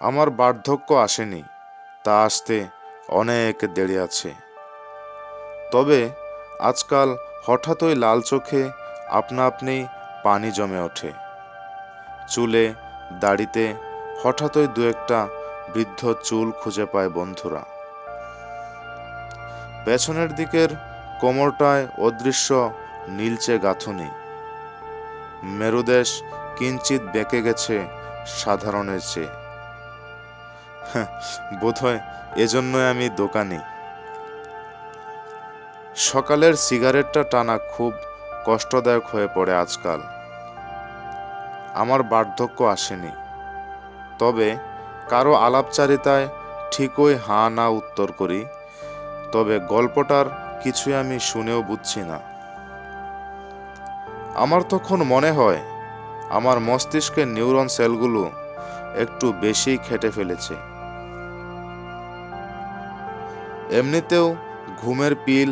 আমার বার্ধক্য আসেনি, তা আসতে অনেক দেরি আছে। তবে আজকাল হঠাৎই লাল চোখে আপনা আপনি পানি জমে ওঠে, চুলে দাড়িতে হঠাৎই দু একটা বৃদ্ধ চুল খুঁজে পায় বন্ধুরা। পেছনের দিকের কোমরটায় অদৃশ্য নীলচে গাঁথুনি, মেরুদেশ কিঞ্চিত বেঁকে গেছে সাধারণের চেয়ে। বোধহয় এজন্যই আমি দোকানি। সকালের সিগারেটটা টানা খুব কষ্টদায়ক হয়ে পড়ে আজকাল। আমার বার্ধক্য আসেনি, তবে কারো আলাপচারিতায় ঠিকই হাঁ না উত্তর করি, তবে গল্পটার কিছুই আমি শুনেও বুঝছি না। আমার তখন মনে হয় আমার মস্তিষ্কের নিউরন সেলগুলো একটু বেশি খেটে ফেলেছে। এমনিতেও ঘুমের পিল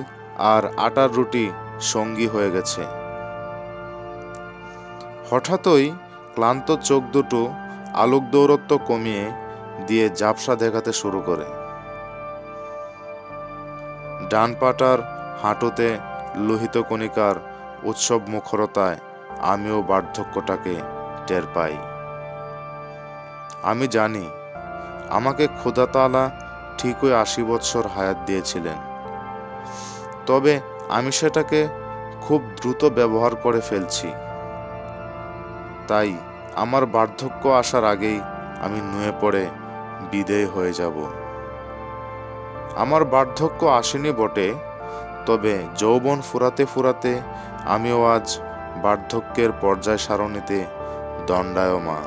আর আটার রুটি সঙ্গী হয়ে গেছে। হঠাৎই ক্লান্ত চোখ দুটো আলোক দৌরত্ব কমিয়ে দিয়ে ঝাপসা দেখাতে শুরু করে। ডান পাটার হাঁটুতে লোহিত কণিকার উৎসব মুখরতায় আমিও বার্ধক্যটাকে টের পাই। আমি জানি আমাকে খোদা তাআলা ঠিকই ৮০ বৎসর হায়াত দিয়েছিলেন, তবে আমি সেটাকে খুব দ্রুত ব্যবহার করে ফেলছি। তাই আমার বার্ধক্য আসার আগেই আমি নুয়ে পড়ে বিদেয় হয়ে যাব। আমার বার্ধক্য আসেনি বটে, তবে যৌবন ফুরাতে ফুরাতে আমিও আজ বার্ধক্যের পর্যায় সারণীতে দণ্ডায়মান।